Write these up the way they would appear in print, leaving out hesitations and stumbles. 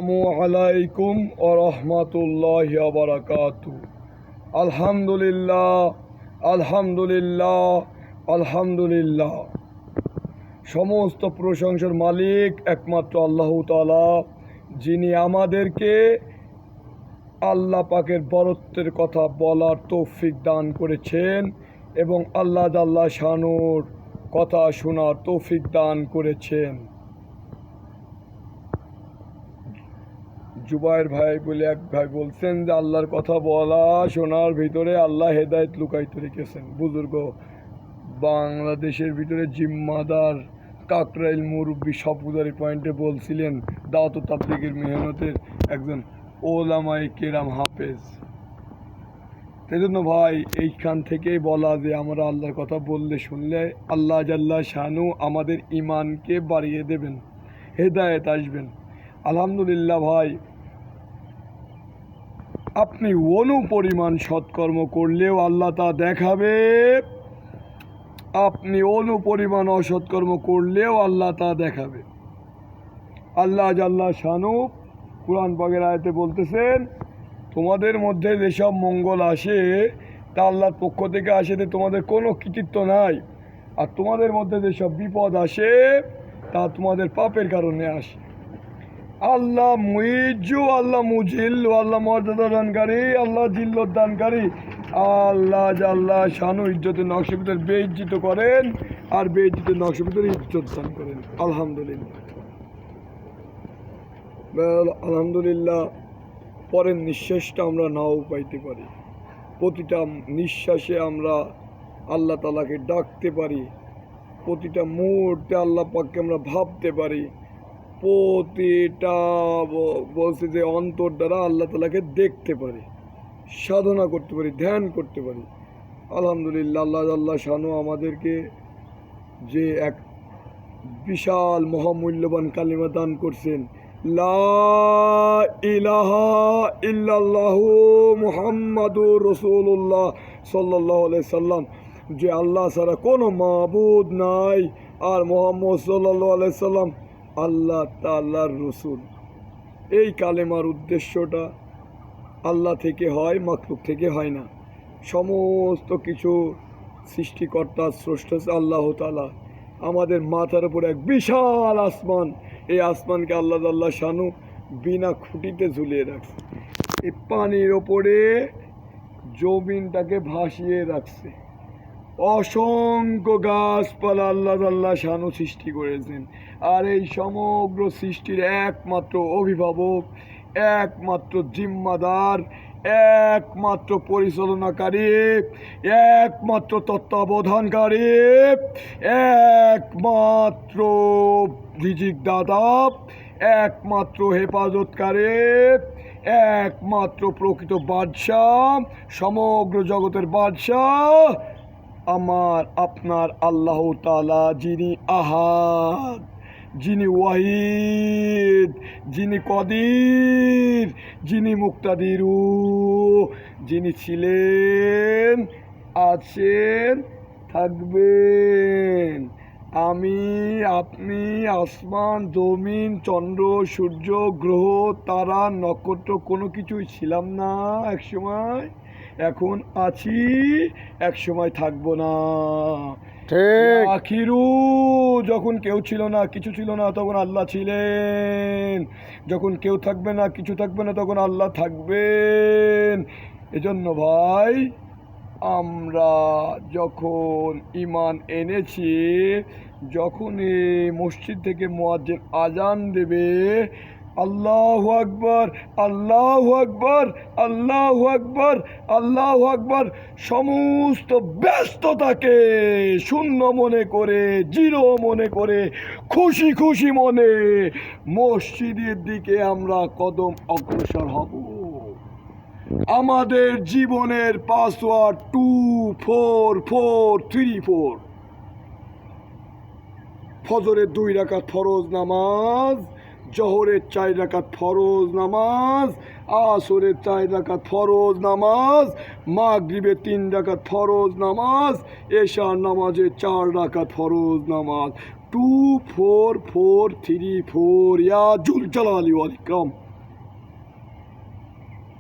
আসসালামু আলাইকুম ওয়া রাহমাতুল্লাহি ওয়া বারাকাতুহু। আলহামদুলিল্লাহ, আলহামদুলিল্লাহ, আলহামদুলিল্লাহ। সমস্ত প্রশংসার মালিক একমাত্র আল্লাহ তাআলা, যিনি আমাদেরকে আল্লাহ পাকের বরত্বের কথা বলার তৌফিক দান করেছেন এবং আল্লাহ জাল্লা শানুর কথা শোনার তৌফিক দান করেছেন। জুবাইর ভাই বলে এক ভাই বলছেন যে আল্লাহর কথা বলা শোনার ভিতরে আল্লাহ হেদায়েত লুকাইতে রেখেছেন। বুজুর্গ বাংলাদেশের ভিতরে জিম্মাদার কাকরাইল মুরব্বী সবগুজারি পয়েন্টে বলছিলেন দাওয়াত ও তাবলীগের মেহনতের একজন ওলামায়ে কেরাম হাফেজ। সেই জন্য ভাই এইখান থেকেই বলা যে আমরা আল্লাহর কথা বললে শুনলে আল্লাহ জাল্লা শানু আমাদের ইমানকে বাড়িয়ে দেবেন, হেদায়েত আসবেন। আলহামদুলিল্লাহ ভাই, আপনি অনুপরিমাণ সৎকর্ম করলেও আল্লাহ তা দেখাবে, আপনি অনুপরিমাণ অসৎকর্ম করলেও আল্লাহ তা দেখাবে। আল্লাহ জাল্লা শানু কুরআন পাকের আয়াতে বলতেছেন, তোমাদের মধ্যে যেসব মঙ্গল আসে তা আল্লাহর পক্ষ থেকে আসে, তোমাদের কোনো কৃতিত্ব নাই। আর তোমাদের মধ্যে যেসব বিপদ আসে তা তোমাদের পাপের কারণে আসে। আল্লাহ মুইজ্জু, আল্লাহ মুজিল্লু, আল্লাহ মর্যাদা দানকারী, আল্লাহ জিল্লত দানকারী। আল্লাহ জাল্লা শানু ইজ্জতের নকশের ভিতরে বেইজ্জিত করেন আর বেইজ্জিতের নকশের ভিতরে ইজ্জত দান করেন। আলহামদুলিল্লাহ, আলহামদুলিল্লাহ। পরের নিঃশ্বাসটা আমরা নাও পাইতে পারি, প্রতিটা নিঃশ্বাসে আমরা আল্লাহ তাআলাকে ডাকতে পারি, প্রতিটা মুহূর্তে আল্লাহ পাককে আমরা ভাবতে পারি, প্রতিটা বলছে যে অন্তর দ্বারা আল্লাহ তাআলাকে দেখতে পারি, সাধনা করতে পারি, ধ্যান করতে পারি। আলহামদুলিল্লাহ, আল্লাহ আল্লাহ শানু আমাদেরকে যে এক বিশাল মহামূল্যবান কালিমা দান করছেন, লা ইলাহা ইল্লাল্লাহু মুহাম্মাদুর রাসূলুল্লাহ সাল্লাল্লাহু আলাইহি সাল্লাম, যে আল্লাহ ছাড়া কোনো মাবুদ নাই আর মুহাম্মদ সাল্লাল্লাহু আলাইহি সাল্লাম আল্লাহ তাআলার রসুল। এই কালেমার উদ্দেশ্যটা আল্লাহ থেকে হয়, মাখলুক থেকে হয় না। সমস্ত কিছু সৃষ্টিকর্তা স্রষ্টা আল্লাহ তাআলা। আমাদের মাথার উপর এক বিশাল আসমান, এই আসমানকে আল্লাহ আল্লাহ শানু বিনা খুঁটিতে ঝুলিয়ে রাখছে। এই পানির ওপরে জমিনটাকে ভাসিয়ে রাখছে। অসংখ্য গাছপালা আল্লাহ আল্লাহ শানু সৃষ্টি করেছেন। আর এই সমগ্র সৃষ্টির একমাত্র অভিভাবক, একমাত্র জিম্মাদার, একমাত্র পরিচালনাকারী, একমাত্র তত্ত্বাবধানকারী, একমাত্র রিজিক দাতা, একমাত্র হেফাজতকারী, একমাত্র প্রকৃত বাদশাহ, সমগ্র জগতের বাদশাহ আমার আপনার আল্লাহ তাআলা, যিনি আহাদ, যিনি ওয়াহিদ, যিনি কদির, যিনি মুক্তাদিরু, যিনি ছিলেন, আছেন, থাকবেন। আমি, আপনি, আসমান, জমিন, চন্দ্র, সূর্য, গ্রহ, তারা, নক্ষত্র কোনো কিছুই ছিলাম না এক সময়, এখন আছি, এক সময় থাকবো না। ঠিক আখিরু, যখন কেউ ছিল না, কিছু ছিল না, তখন আল্লাহ ছিলেন। যখন কেউ থাকবে না, কিছু থাকবে না, তখন আল্লাহ থাকবেন। এজন্য ভাই, আমরা যখন ঈমান এনেছি, যখনই মসজিদ থেকে মুয়াজ্জিন আজান দেবে, আল্লাহু আকবার, আল্লাহু আকবার, আল্লাহু আকবার, আল্লাহু আকবার, সমস্ত ব্যস্ততাকে শূন্য মনে করে, জিরো মনে করে, খুশি খুশি মনে মসজিদের দিকে আমরা কদম অগ্রসর হব। আমাদের জীবনের পাসওয়ার্ড 24434। ফজরের 2 রাকাত ফরজ নামাজ, জোহরের 4 রাকাত ফরজ নামাজ, আসরের 4 রাকাত ফরজ নামাজ, মাগরিবের 3 রাকাত ফরজ নামাজ, এশার নামাজের 4 রাকাত ফরজ নামাজ। 24434 ইয়া জুল জালালি ওয়াল ইকরাম।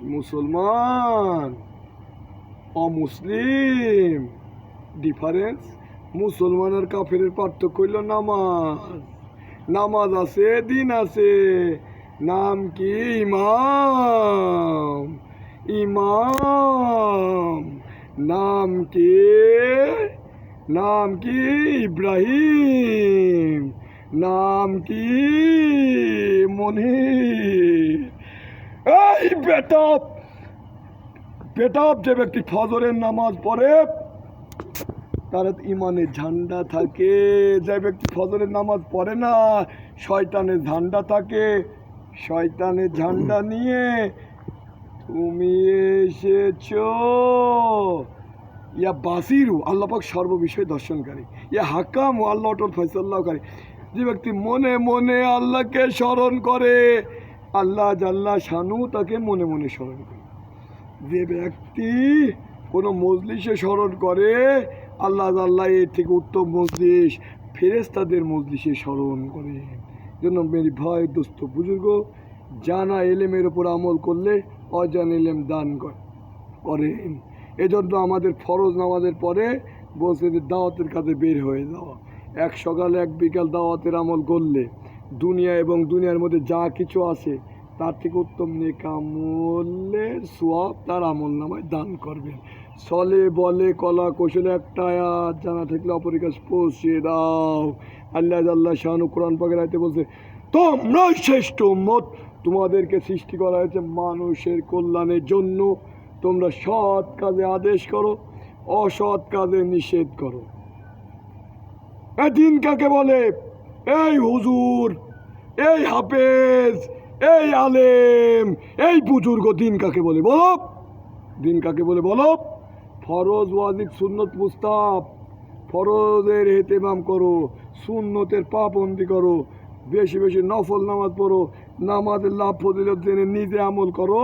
মুসলমান অমুসলিম ডিফারেন্স। মুসলমান আর কাফেরের পার্থক্য হইল নামাজ। নামাজ আছে, দিন আছে, নাম কি? ইমাম। ইমাম নাম কি? নাম কি? ইব্রাহিম। নাম কি? মনির। এই বেটাপ বেটাপ, যে ব্যক্তি ফজরের নামাজ পড়ে তার ইমানের ঝান্ডা থাকে। যে ব্যক্তি ফজরের নামাজ পড়ে না, শয়তানের ঝান্ডা থাকে। শয়তানের ঝান্ডা নিয়ে তুমি এসেছো। ইয়া বাসিরু, আল্লাহ পাক সর্ববিষয় দর্শনকারী। ইয়া হাকাম ও আল্লাহ অটল ফয়সাল্লাহকারী। যে ব্যক্তি মনে মনে আল্লাহকে স্মরণ করে, আল্লাহ জাল্লা শানু তাকে মনে মনে স্মরণ করে। যে ব্যক্তি কোনো মজলিসে স্মরণ করে, আল্লাহ জাল্লা এর থেকে উত্তম মজলিস ফেরেশতাদের মজলিসে স্মরণ করে। জন্য মেরি ভাই, দোস্ত, বুজুর্গ, জানা এলেমের ওপর আমল করলে অজান এলেম দান করেন। এজন্য আমাদের ফরজ নামাজের পরে বলছে যে দাওয়াতের কাজে বের হয়ে যাওয়া। এক সকাল এক বিকাল দাওয়াতের আমল করলে দুনিয়া এবং দুনিয়ার মধ্যে যা কিছু আছে তার থেকে উত্তম নেক আমলের সোয়াব তার আমল নামায় দান করবেন। চলে বলে কলা কৌশলে একটা আয়াত জানা থাকলে অপরের কাছে পৌঁছে দাও। আল্লাহ আল্লাহ শাহানু কোরআন পাকের আয়াতে বলছে, তোমরাই শ্রেষ্ঠ উম্মত, তোমাদেরকে সৃষ্টি করা হয়েছে মানুষের কল্যাণের জন্য। তোমরা সৎ কাজে আদেশ করো, অসৎ কাজে নিষেধ করো। দিন কাকে বলে? এই হুজুর, এই হাফেজ, এই আলেম, এই বুজুর্গ দিন কাকে বলে বলো? দিন কাকে বলে বলো? ফরজ, ওয়াজিব, সুন্নত, মুস্তাহাব। ফরজের এহতেমাম করো, সুন্নতের পাবন্দি করো, বেশি বেশি নফল নামাজ পড়ো, নামাজের লাভ ফজিলত জেনে নিজে আমল করো,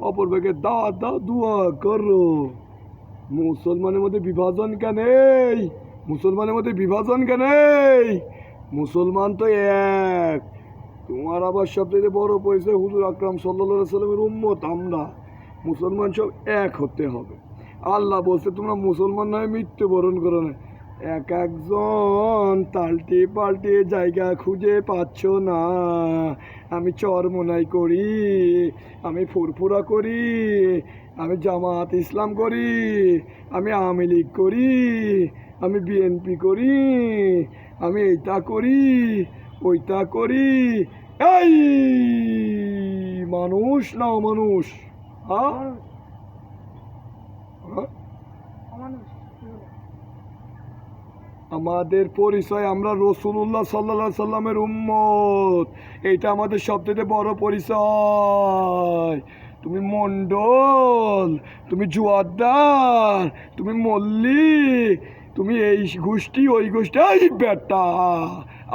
অপরকে দাওয়াত দাও, দুয়া করো। মুসলমানের মধ্যে বিভাজন কেন? মুসলমানের মধ্যে বিভাজন কেন? মুসলমান তো এক। তোমার আবার সবচেয়ে বড় পরিচয় হুজুর আকরাম সাল্লাল্লাহু সাল্লামের উম্মত। আমরা মুসলমান সব এক হতে হবে। আল্লাহ বলছে তোমরা মুসলমান নয় মৃত্যুবরণ করো না। এক একজন তাল্টে পাল্টে জায়গা খুঁজে পাচ্ছ না। আমি চরমোনাই করি, আমি ফুরফুরা করি, আমি জামাত ইসলাম করি, আমি আওয়ামী লীগ করি, আমি বিএনপি করি, আমি এইটা করি, ওইটা করি। এই মানুষ না অমানুষ? হ্যাঁ, আমাদের পরিচয় আমরা রাসূলুল্লাহ সাল্লাল্লাহু আলাইহি সাল্লামের উম্মত। এইটা আমাদের সবথেকে বড় পরিচয়। তুমি মণ্ডল, তুমি জুয়ারদার, তুমি মল্লিক, তুমি এই গোষ্ঠী ওই গোষ্ঠী। এই বেটা,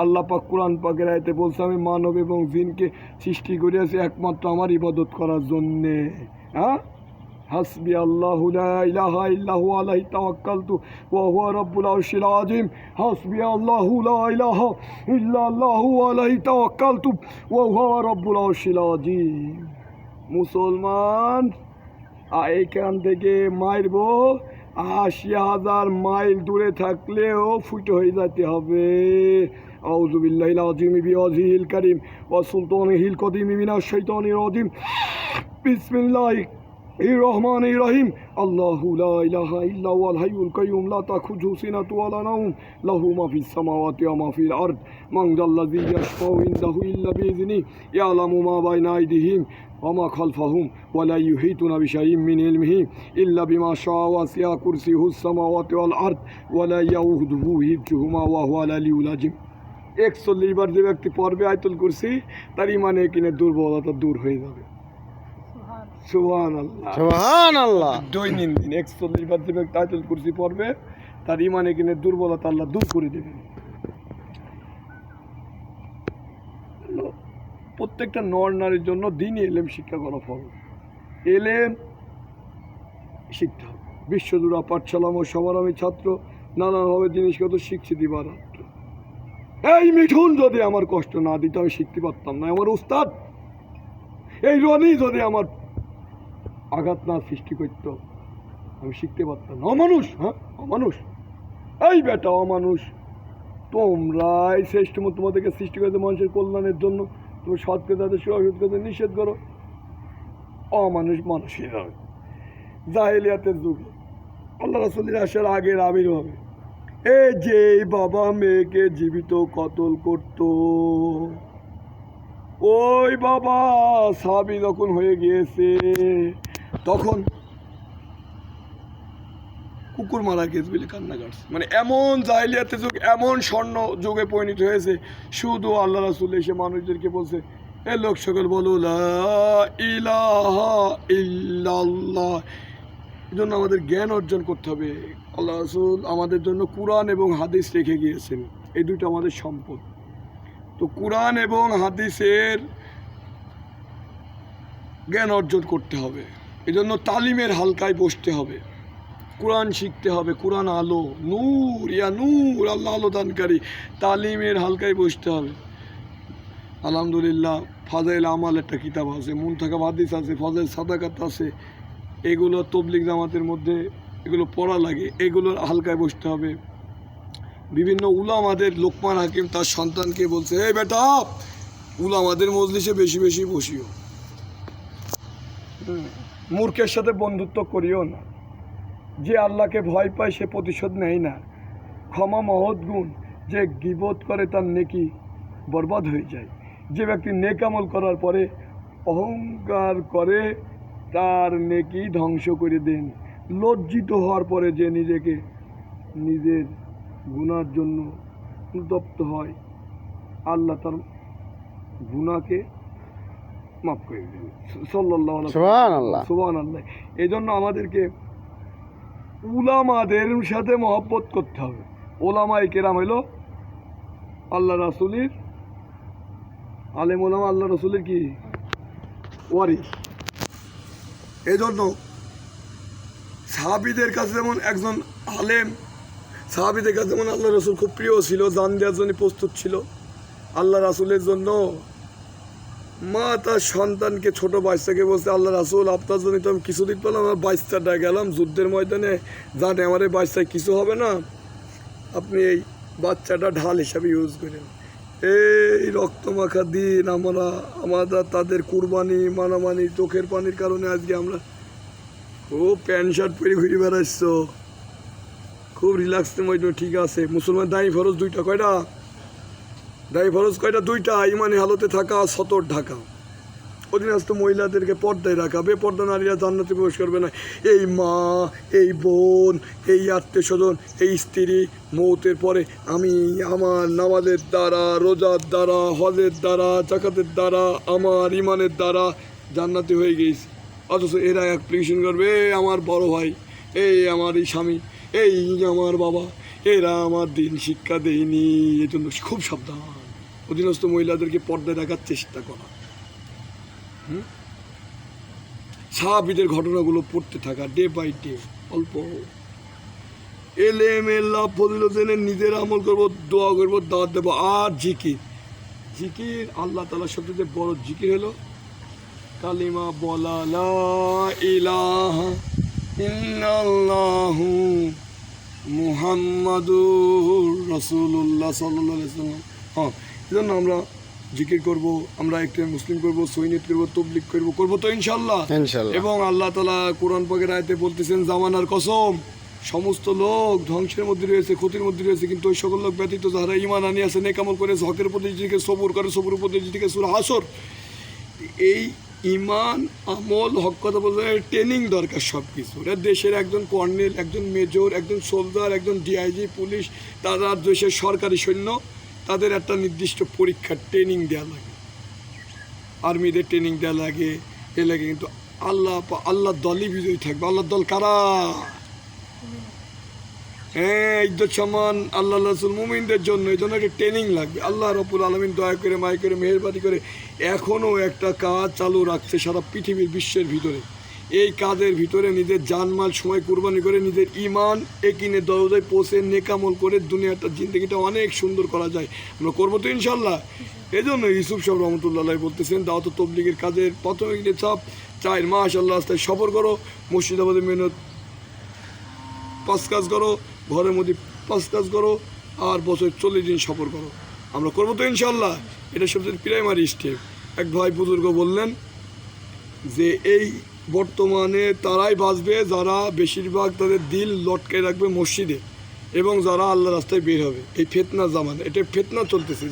আল্লাহ পাক কোরআন পাকের আয়াতে বলছে আমি মানব এবং জিনকে সৃষ্টি করিয়াছি একমাত্র আমার ইবাদত করার জন্যে। হ্যাঁ, হাসবি আল্লাহু লা ইলাহা ইল্লাহু আলাইহি তাওয়াক্কালতু ওয়া হুয়া রাব্বুল আরশিল আযীম। হাসবি আল্লাহু লা ইলাহা ইল্লাল্লাহু আলাইহি তাওয়াক্কালতু ওয়া হুয়া রাব্বুল আরশিল আযীম। মুসলমান এইখান থেকে মারবো ৮০,০০০ মাইল দূরে থাকলেও ফুটো হয়ে যেতে হবে। আউযু বিল্লাহিল আযীম বিওয়াজহিল কারীম ওয়া সুলতানিহিল কদীম মিনাশ শাইতানির রাজীম। বিসমিল্লাহির রহমানির রহিম। আল্লাহু লা ইলাহা ইল্লা হুয়াল হাইয়ুল কাইয়্যুম লা তাখুযুহু সিনাতুন ওয়া লা নাওম লাহু মা ফিস সামাওয়াতি ওয়া মা ফিল আরদ মান যাল্লাযী ইয়াশফাউ ইনদাহু ইল্লা বিইযনিহি ইয়ালামু মা বাইনা আইদিহিম ওয়া মা খালফাহুম ওয়া লা ইউহিতুনা বিশাইইন মিন ইলমিহি ইল্লা বিমা শাআ ওয়াসি'a কুরসিয়ুহুস সামাওয়াতি ওয়াল আরদ ওয়া লা ইয়াউদুহু হিফযুহুমা ওয়া হুয়াল আলিয়্যুল আযীম। ৪১ বার যে ব্যক্তি পড়বে আয়াতুল কুরসি তার ঈমানে কিনে দুর্বলতা দূর হয়ে যাবে। সুবহানাল্লাহ, সুবহানাল্লাহ। দৈনন্দিন ৪১ বার যে ব্যক্তি আয়াতুল কুরসি পড়বে তার ঈমানে কিনে দুর্বলতা আল্লাহ দূর করে দেবেন। প্রত্যেকটা নর নারীর জন্য দিনই এলেম শিক্ষা করা ফরজ। এলেম শিখতে হবে। বিশ্বজোড়া পাঠশালা ও সবার আমি ছাত্র নানানভাবে জিনিসগত শিখছি দিবারাত্র। এই মিঠুন যদি আমার কষ্ট না দিত আমি শিখতে পারতাম না। আমার উস্তাদ এই রনি যদি আমার আঘাত না সৃষ্টি করত আমি শিখতে পারতাম না। অমানুষ, হ্যাঁ অমানুষ, এই বেটা অমানুষ, তোমরাই শ্রেষ্ঠ তোমাদেরকে সৃষ্টি করেছে মানুষের কল্যাণের জন্য, তুমি সৎকে তাদের অসৎ কাজে নিষেধ করো। অমানুষ মানুষই নয়। জাহেলিয়াতের যুগে আল্লাহ রাসূলের আসার আগের আবির্ভাবে এই যে বাবা মেয়েকে জীবিত কতল করত, ওই বাবা সাহাবী যখন হয়ে গিয়েছে তখন কুকুর মারা গেছে বলে কান্না কাটছে। মানে এমন জাহেলিয়াতের যুগ, এমন স্বর্ণ যুগে পরিণত হয়েছে। শুধু আল্লাহ রাসূল এসে মানুষদেরকে বলছে, এ লোক সকল বলো লা ইলাহা ইল্লাল্লাহ। এই জন্য আমাদের জ্ঞান অর্জন করতে হবে। আল্লাহ রাসূল আমাদের জন্য কুরআন এবং হাদিস রেখে গিয়েছেন, এই দুটো আমাদের সম্পদ। তো কুরআন এবং হাদিসের জ্ঞান অর্জন করতে হবে। এই জন্য তালিমের হালকায় বসতে হবে, কোরআন শিখতে হবে। কোরআন আলো, নূর, ইয়া নূর, আল্লাহ আলো দানকারী। তালিমের হালকায় বসতে হবে। আলহামদুলিল্লাহ ফাজাইল আমাল একটা কিতাব আছে, মুনতাখাব হাদিস আছে, ফাজাইল সাদাকাত আছে। এগুলো তবলিগ জামাতের মধ্যে এগুলো পড়া লাগে, এগুলোর হালকায় বসতে হবে। বিভিন্ন উলামাদের, লোকমান হাকিম তার সন্তানকে বলছে, এই বেটা উলামাদের মজলিসে বেশি বেশি বসিও, মূর্খের সাথে বন্ধুত্ব করিও না। যে আল্লাহকে ভয় পায় সে প্রতিশোধ নেয় না। ক্ষমা মহৎ গুণ, যে গীবত করে তার নেকি বরবাদ হয়ে যায়। যে ব্যক্তি নেক আমল করার পরে অহংকার করে তার নেকি ধ্বংস করে দেন। লজ্জিত হওয়ার পরে যে নিজেকে নিজের গুনার জন্য উত্তপ্ত হয়, আল্লাহ তার গুনাহকে মাফ করে দেন। সাল্লাল্লাহু আলাইহি ওয়াসাল্লাম, সুবহানাল্লাহ। এই জন্য আমাদেরকে উলামাদের সাথে মহব্বত করতে হবে। ওলামায়ে কেরাম হইল আল্লাহ রাসূলের আলেম ওলামা, আল্লাহ রাসূলের কি ওয়ারিস। এই জন্য সাহাবীদের কাছে যেমন একজন আলেম, সাহাবীদের কাছে যেমন আল্লাহ রাসূল খুব প্রিয় ছিল, জান দেওয়ার জন্য প্রস্তুত ছিল। আল্লাহ রাসূলের জন্য মা তার সন্তানকে, ছোট বাচ্চাকে বলছে, আল্লাহ রাসূল আপনার জন্য তো আমি কিছু দিতে পারলাম, আমার বাচ্চাটা গেলাম যুদ্ধের ময়দানে, জানে আমার এই বাচ্চায় কিছু হবে না, আপনি এই বাচ্চাটা ঢাল হিসাবে ইউজ করেন। এই রক্তমাখা দিন আমরা তাদের কুরবানি মানামানি চোখের পানির কারণে আজকে আমরা খুব প্যান্ট শার্ট পরে ঘুরে বেড়াচ্ছ, খুব রিল্যাক্সের মধ্যে। ঠিক আছে, মুসলমান দায়ী ফরজ দুইটা, কয়টা দায়ী ফরজ? কয়টা? দুইটা। ইমানি হালতে থাকা, সতর ঢাকা। অধীনস্থ মহিলাদেরকে পর্দায় রাখা। বেপর্দা নারীরা জান্নাতে প্রবেশ করবে না। এই মা, এই বোন, এই আত্মীয় স্বজন, এই স্ত্রী মৌতের পরে আমি আমার নামাজের দ্বারা, রোজার দ্বারা, হজের দ্বারা, জাকাতের দ্বারা, আমার ইমানের দ্বারা জান্নাতি হয়ে গেছি। অথচ এরা অ্যাপ্লিকেশন করবে, আমার বড় ভাই, এই আমার এই স্বামী, এই আমার বাবা, এরা আমার দিন শিক্ষা দেয়নি। এই জন্য খুব সাবধান, অধীনস্থ মহিলাদেরকে পর্দায় রাখার চেষ্টা করা। সাহাবীদের ঘটনাগুলো পড়তে থাকা, ডে বাই ডে, অল্প এলেম লাভ ফজিলত জেনে নিজের আমল করবো, দোয়া করবো, দাওয়াত দেবো। আর জিকির, জিকির আল্লাহ তাআলার সবচেয়ে বড় জিকির হলো কালিমা বলা, লা ইলাহা ইল্লাল্লাহু মুহাম্মাদুর রাসূলুল্লাহ সাল্লাল্লাহু আলাইহি ওয়াসাল্লাম। হ্যাঁ, এজন্য আমরা জিকির করব, আমরা একটা মুসলিম করব, সৈনিক করব, তবলিগ করব তো ইনশাআল্লাহ। এবং আল্লাহ তাআলা কোরআন পাকের আয়াতে বলতেছেন, জামানার কসম, সমস্ত লোক ধ্বংসের মধ্যে রয়েছে, ক্ষতির মধ্যে রয়েছে, কিন্তু ওই সকল লোক ব্যতীত যারা ঈমান আনিয়াছে, নেক আমল করেছে, হকের উপর নিজেকে সবর করে, সবর উপর নিজেকে সূরা হাসর। এই ঈমান, আমল, হক কথা বলতে ট্রেনিং দরকার সব কিছু। দেশের একজন কর্নেল, একজন মেজর, একজন সোলজার, একজন ডিআইজি, পুলিশ, তারা দেশের সরকারি সৈন্য, তাদের একটা নির্দিষ্ট পরীক্ষার ট্রেনিং দেওয়া লাগে, আর্মিদের ট্রেনিং দেওয়া লাগে, এ লাগে। কিন্তু আল্লাহ দলই বিজয়ী থাকবে। আল্লাহর দল কারা? হ্যাঁ, ইজ্জত সম্মান আল্লাহ রাসূল মুমিনদের জন্য। এই জন্য একটা ট্রেনিং লাগবে। আল্লাহ রাব্বুল আলামিন দয়া করে, মায়া করে, মেহেরবানি করে এখনও একটা কাজ চালু রাখছে সারা পৃথিবীর, বিশ্বের ভিতরে। এই কাজের ভিতরে নিজের জানমাল সময় কুরবানি করে নিজের ইমান একিনে দরজায় পৌঁছে নেকামল করে দুনিয়াটা জিন্দগিটা অনেক সুন্দর করা যায়। আমরা করবো তো ইনশাল্লাহ। এই জন্য ইউসুফ সাহেব রহমতুল্লাহ বলতেছেন দাওয়াত তবলিগের কাজের প্রথমে গিয়ে চাপ 4 মাস আল্লাহ রাস্তায় সফর করো, মুর্শিদাবাদে মেহনত 5 কাজ করো, ঘরের মধ্যে 5 কাজ করো, আর বছর 40 দিন সফর করো। আমরা করবো তো ইনশাল্লাহ। এটা সবচেয়ে প্রাইমারি স্টেপ। এক ভাই বুজুর্গ বললেন যে এই বর্তমানে তারাই বাঁচবে যারা বেশিরভাগ তাদের দিল লটকে রাখবে মসজিদে এবং যারা আল্লাহ রাস্তায় বের হবে। এই ফেতনা জামানা, এটা ফেতনা চলতেছে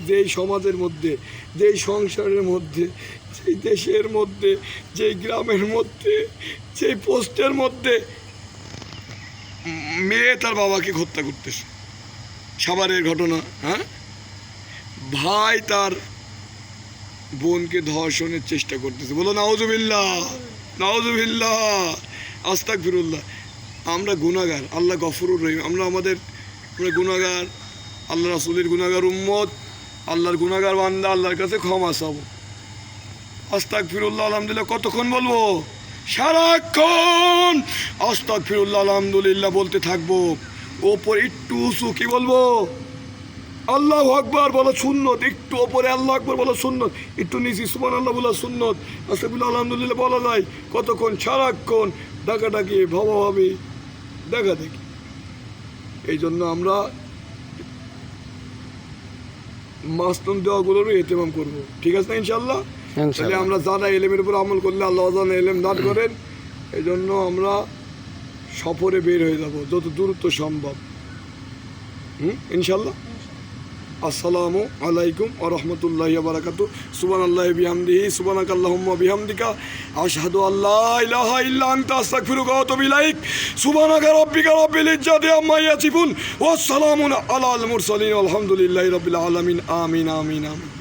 যেই সমাজের মধ্যে, যেই সংসারের মধ্যে, যেই দেশের মধ্যে, যেই গ্রামের মধ্যে, যেই পোস্টের মধ্যে মেয়ে তার বাবাকে হত্যা করতেছে। সাভারের ঘটনা, হ্যাঁ, ভাই তার বোনকে ধর্ষণের চেষ্টা করতেছে। বলো নাউজুবিল্লাহ, নাউজুবিল্লাহ, আস্তাগফিরুল্লাহ। আমরা গুনাহগার, আল্লাহ গফুরুর রহিম। আমরা গুনাহগার, আল্লাহ রাসূলের গুনাহগার উম্মত, আল্লাহর গুনাহগার বান্দা, আল্লাহর কাছে ক্ষমা চাবো। আস্তাগফিরুল্লাহ আলহামদুলিল্লাহ কতক্ষণ বলবো? সারাক্ষণ আস্তাগফিরুল্লাহ আলহামদুলিল্লাহ বলতে থাকবো। ওপর একটু উঁচু কি বলবো? আল্লাহু আকবার বলা সুন্নত। একটু ওপরে আল্লাহু আকবার বলা সুন্নত, একটু নিচে সুবহানাল্লাহ বলা সুন্নত, আস্তাগফিরুল্লাহ আলহামদুলিল্লাহ বলা যায়। কতক্ষণ? সারাক্ষণ ডাকাডাকি, ভাবাভাবি, দেখা দেখি। এই জন্য আমরা মাসনুন দেওয়াগুলোরও এহতেমাম করবো। ঠিক আছে না ইনশাআল্লাহ? তাহলে আমরা জানা এলেমের উপর আমল করলে আল্লাহ জানা এলেম দান করেন। এই জন্য আমরা সফরে বের হয়ে যাব যত দ্রুত সম্ভব। ইনশাআল্লাহ। আসসালামু আলাইকুম ওয়া রাহমাতুল্লাহি ওয়া বারাকাতুহু। সুবহানাল্লাহি বিহামদিহি, সুবহানাকাল্লাহুম্মা বিহামদিকা, আশহাদু আল্লা ইলাহা ইল্লা আনতা, আস্তাগফিরুকা ওয়া আতুবু ইলাইক। সুবহানাকা রাব্বিকা রাব্বিল ইজ্জাতি আম্মা ইয়াসিফুন ওয়া সালামুন আলাল মুরসালিন, আলহামদুলিল্লাহি রাব্বিল আলামিন। আমিন আমিন আমিন।